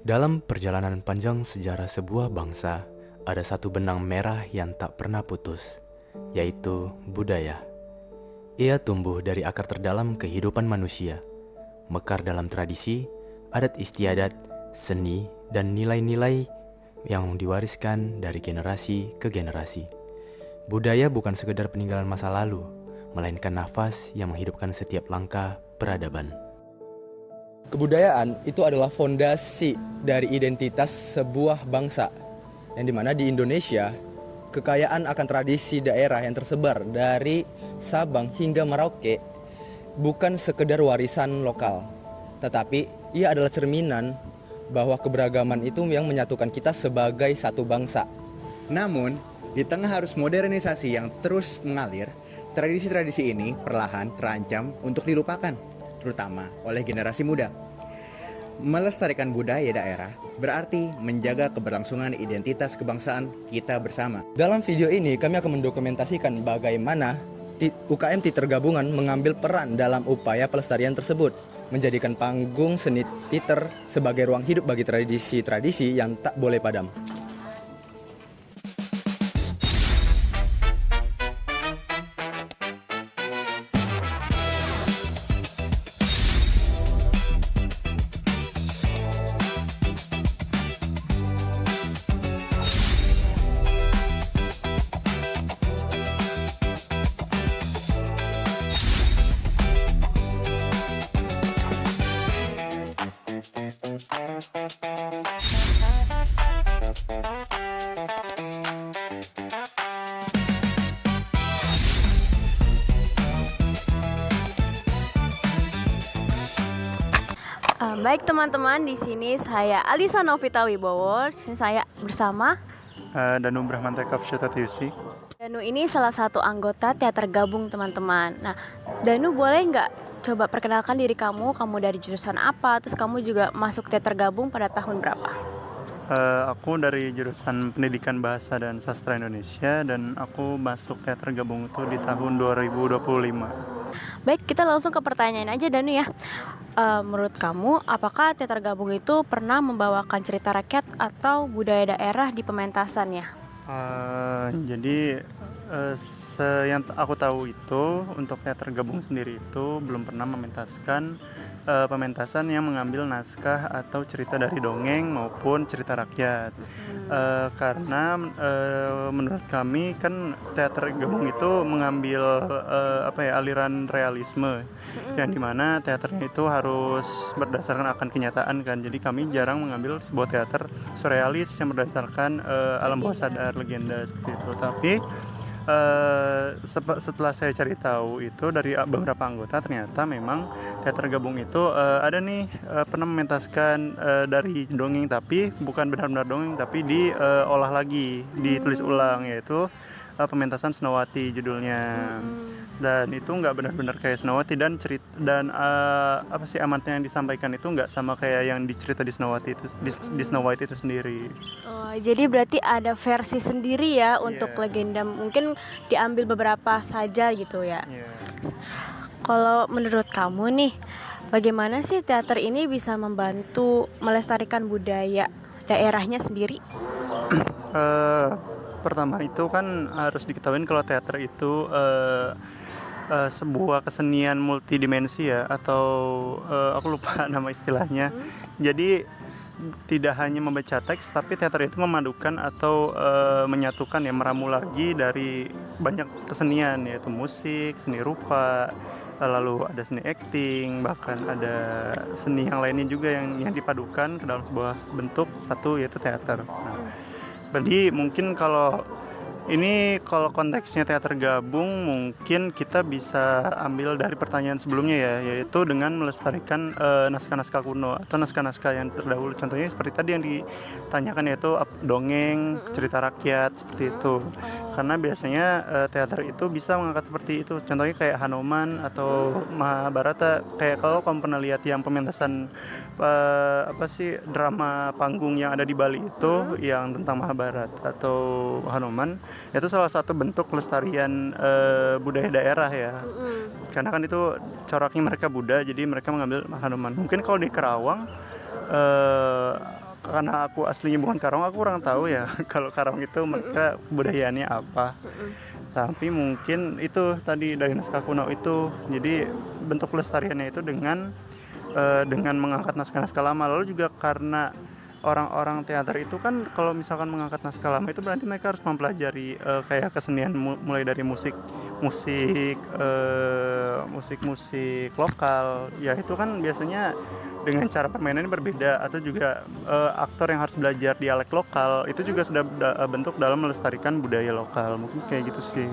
Dalam perjalanan panjang sejarah sebuah bangsa, ada satu benang merah yang tak pernah putus, yaitu budaya. Ia tumbuh dari akar terdalam kehidupan manusia, mekar dalam tradisi, adat istiadat, seni, dan nilai-nilai yang diwariskan dari generasi ke generasi. Budaya bukan sekedar peninggalan masa lalu, melainkan nafas yang menghidupkan setiap langkah peradaban. Kebudayaan itu adalah fondasi dari identitas sebuah bangsa, yang dimana di Indonesia, kekayaan akan tradisi daerah yang tersebar dari Sabang hingga Merauke bukan sekedar warisan lokal, tetapi ia adalah cerminan bahwa keberagaman itu yang menyatukan kita sebagai satu bangsa. Namun, di tengah arus modernisasi yang terus mengalir, tradisi-tradisi ini perlahan terancam untuk dilupakan, terutama oleh generasi muda. Melestarikan budaya daerah berarti menjaga keberlangsungan identitas kebangsaan kita bersama. Dalam video ini kami akan mendokumentasikan bagaimana UKM Teater Gabungan mengambil peran dalam upaya pelestarian tersebut, menjadikan panggung seni teater sebagai ruang hidup bagi tradisi-tradisi yang tak boleh padam. Baik teman-teman, di sini saya Alisa Novita Wibowo. Sini saya bersama Danu Brahmanteka Fsyatatiusi. Danu. Ini salah satu anggota teater gabung teman-teman. Nah, Danu boleh nggak coba perkenalkan diri kamu? Kamu dari jurusan apa? Terus kamu juga masuk teater gabung pada tahun berapa? Aku dari jurusan Pendidikan Bahasa dan Sastra Indonesia, dan aku masuk teater gabung itu di tahun 2025. Baik, kita langsung ke pertanyaan aja Danu ya. Menurut kamu, apakah teater gabung itu pernah membawakan cerita rakyat atau budaya daerah di pementasannya? Jadi yang aku tahu itu untuk teater gabung sendiri itu belum pernah mementaskan pementasan yang mengambil naskah atau cerita dari dongeng maupun cerita rakyat. Karena menurut kami kan teater gabung itu mengambil aliran realisme, yang dimana teaternya itu harus berdasarkan akan kenyataan kan. Jadi kami jarang mengambil sebuah teater surrealis yang berdasarkan alam bawah sadar, legenda seperti itu. Tapi setelah saya cari tahu itu dari beberapa anggota, ternyata memang teater gabung itu ada nih pernah mementaskan dari dongeng, tapi bukan benar-benar dongeng, tapi diolah lagi, ditulis ulang, yaitu pementasan Senowati judulnya. Dan itu nggak benar-benar kayak Senowati, dan amanatnya yang disampaikan itu nggak sama kayak yang dicerita di Senowati itu, di Snow White itu sendiri. Oh, jadi berarti ada versi sendiri ya untuk legenda, mungkin diambil beberapa saja gitu ya. Kalau menurut kamu nih, bagaimana sih teater ini bisa membantu melestarikan budaya daerahnya sendiri? Pertama itu kan harus diketahui kalau teater itu sebuah kesenian multidimensi ya, atau aku lupa nama istilahnya. Jadi tidak hanya membaca teks, tapi teater itu memadukan atau menyatukan ya, meramu lagi dari banyak kesenian, yaitu musik, seni rupa, lalu ada seni acting, bahkan ada seni yang lainnya juga yang dipadukan ke dalam sebuah bentuk satu, yaitu teater. Jadi mungkin kalau konteksnya teater gabung, mungkin kita bisa ambil dari pertanyaan sebelumnya ya, yaitu dengan melestarikan naskah-naskah kuno atau naskah-naskah yang terdahulu. Contohnya seperti tadi yang ditanyakan, yaitu dongeng, cerita rakyat, seperti itu. Karena biasanya teater itu bisa mengangkat seperti itu. Contohnya kayak Hanoman atau Mahabharata. Kayak kalau kamu pernah lihat yang pementasan drama panggung yang ada di Bali itu, yang tentang Mahabharata atau Hanoman, itu salah satu bentuk pelestarian budaya daerah ya. Karena kan itu coraknya mereka Buddha, jadi mereka mengambil Hanoman. Mungkin kalau di Kerawang karena aku aslinya bukan Karawang, aku kurang tahu ya kalau Karawang itu mereka budayaannya apa. Tapi mungkin itu tadi dari naskah kuno itu, jadi bentuk pelestariannya itu dengan mengangkat naskah-naskah lama. Lalu juga karena orang-orang teater itu kan kalau misalkan mengangkat naskah lama itu berarti mereka harus mempelajari kayak kesenian mulai dari musik lokal ya, itu kan biasanya dengan cara permainannya berbeda, atau juga aktor yang harus belajar dialek lokal itu juga sudah bentuk dalam melestarikan budaya lokal, mungkin kayak gitu sih.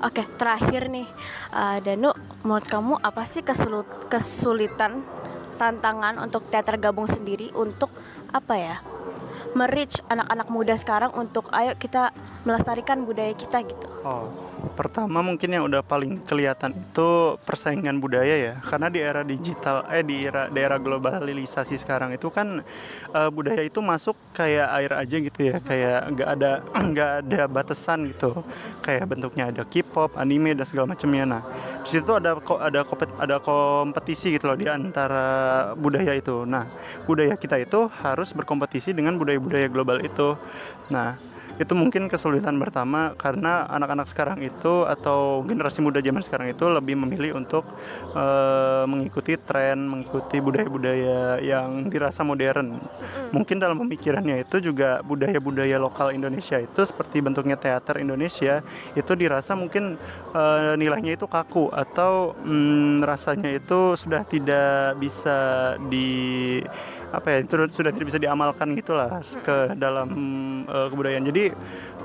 Oke, terakhir nih, Danu, menurut kamu apa sih kesulitan, tantangan untuk teater gabung sendiri untuk apa ya, merich anak-anak muda sekarang untuk ayo kita melestarikan budaya kita gitu? Pertama mungkin yang udah paling kelihatan itu persaingan budaya ya, karena di era digital, di era globalisasi sekarang itu kan budaya itu masuk kayak air aja gitu ya, kayak nggak ada batasan gitu, kayak bentuknya ada K-pop, anime dan segala macamnya. Nah di situ ada kompetisi gitu loh di antara budaya itu. Nah budaya kita itu harus berkompetisi dengan budaya-budaya global itu. Nah itu mungkin kesulitan pertama, karena anak-anak sekarang itu atau generasi muda zaman sekarang itu lebih memilih untuk mengikuti tren, mengikuti budaya-budaya yang dirasa modern. Mungkin dalam pemikirannya itu juga budaya-budaya lokal Indonesia itu seperti bentuknya teater Indonesia itu dirasa mungkin nilainya itu kaku, atau rasanya itu sudah tidak bisa itu sudah tidak bisa diamalkan gitulah ke dalam kebudayaan. Jadi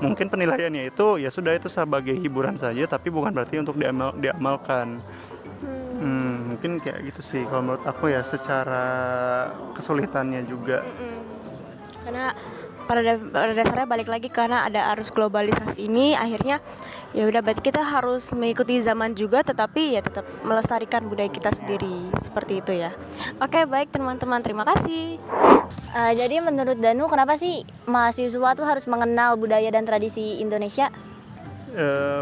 mungkin penilaiannya itu ya sudah, itu sebagai hiburan saja, tapi bukan berarti untuk diamalkan. Mungkin kayak gitu sih kalau menurut aku ya, secara kesulitannya juga. Karena pada dasarnya balik lagi, karena ada arus globalisasi ini, akhirnya ya udah berarti kita harus mengikuti zaman juga, tetapi ya tetap melestarikan budaya kita sendiri, seperti itu ya. Oke, baik teman-teman, terima kasih. Jadi menurut Danu, kenapa sih mahasiswa tuh harus mengenal budaya dan tradisi Indonesia?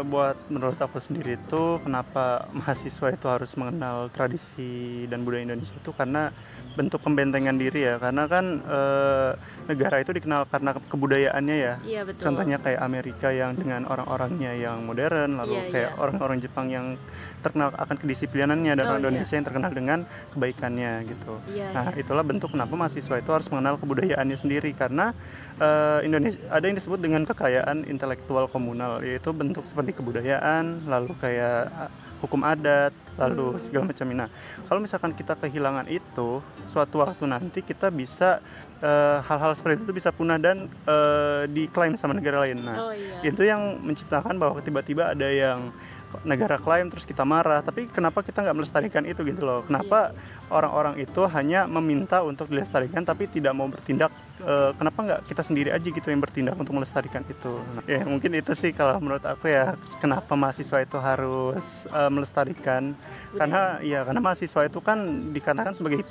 Buat menurut aku sendiri itu, kenapa mahasiswa itu harus mengenal tradisi dan budaya Indonesia itu karena bentuk pembentengan diri ya, karena kan negara itu dikenal karena kebudayaannya ya. Iya, betul. Contohnya kayak Amerika yang dengan orang-orangnya yang modern, lalu kayak orang-orang Jepang yang terkenal akan kedisiplinannya, dan orang Indonesia yang terkenal dengan kebaikannya gitu. Nah itulah bentuk kenapa mahasiswa itu harus mengenal kebudayaannya sendiri, karena Indonesia ada yang disebut dengan kekayaan intelektual komunal, yaitu bentuk seperti kebudayaan, lalu kayak hukum adat, lalu segala macam. Nah, kalau misalkan kita kehilangan itu, suatu waktu nanti kita bisa hal-hal seperti itu bisa punah dan diklaim sama negara lain. Nah, itu yang menciptakan bahwa tiba-tiba ada yang negara klaim terus kita marah, tapi kenapa kita nggak melestarikan itu gitu loh? Kenapa orang-orang itu hanya meminta untuk dilestarikan tapi tidak mau bertindak? Kenapa nggak kita sendiri aja gitu yang bertindak untuk melestarikan itu? Nah, ya mungkin itu sih kalau menurut aku ya, kenapa mahasiswa itu harus melestarikan, karena mahasiswa itu kan dikatakan sebagai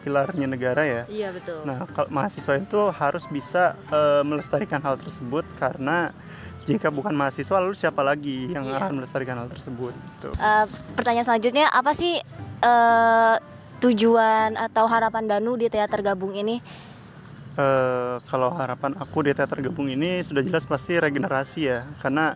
pilarnya negara ya. Iya, betul. Nah mahasiswa itu harus bisa melestarikan hal tersebut, karena jika bukan mahasiswa, lalu siapa lagi yang akan melestarikan hal tersebut gitu. Pertanyaan selanjutnya, apa sih tujuan atau harapan Danu di teater gabung ini? Kalau harapan aku di teater gabung ini sudah jelas pasti regenerasi ya, karena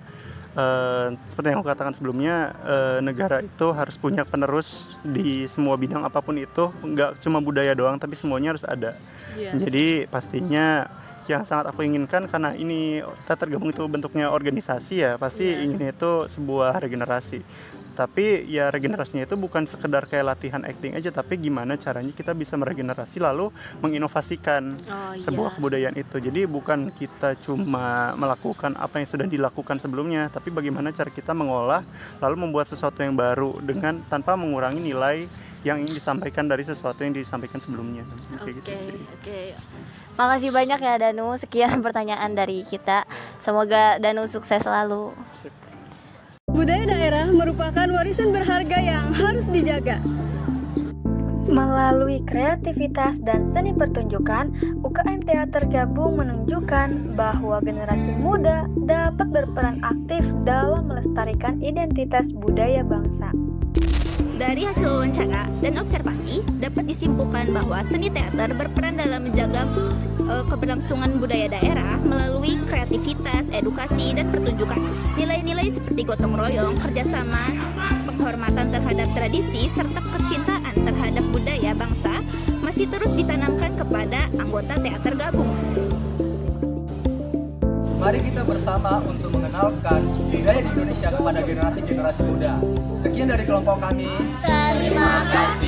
seperti yang aku katakan sebelumnya, negara itu harus punya penerus di semua bidang apapun itu, nggak cuma budaya doang tapi semuanya harus ada. Jadi pastinya yang sangat aku inginkan, karena ini teater gabung itu bentuknya organisasi ya, pasti ingin itu sebuah regenerasi. Tapi ya regenerasinya itu bukan sekedar kayak latihan acting aja, tapi gimana caranya kita bisa meregenerasi lalu menginovasikan sebuah kebudayaan itu. Jadi bukan kita cuma melakukan apa yang sudah dilakukan sebelumnya, tapi bagaimana cara kita mengolah lalu membuat sesuatu yang baru dengan tanpa mengurangi nilai yang ingin disampaikan dari sesuatu yang disampaikan sebelumnya. Kayak gitu sih. Makasih banyak ya Danu, sekian pertanyaan dari kita. Semoga Danu sukses selalu. Budaya daerah merupakan warisan berharga yang harus dijaga. Melalui kreativitas dan seni pertunjukan, UKM Teater Gabung menunjukkan bahwa generasi muda dapat berperan aktif dalam melestarikan identitas budaya bangsa. Dari hasil wawancara dan observasi, dapat disimpulkan bahwa seni teater berperan dalam menjaga keberlangsungan budaya daerah melalui kreativitas, edukasi, dan pertunjukan. Nilai-nilai seperti gotong royong, kerjasama, penghormatan terhadap tradisi, serta kecintaan terhadap budaya bangsa masih terus ditanamkan kepada anggota teater gabung. Mari kita bersama untuk mengenalkan budaya di Indonesia kepada generasi-generasi muda. Sekian dari kelompok kami. Terima kasih.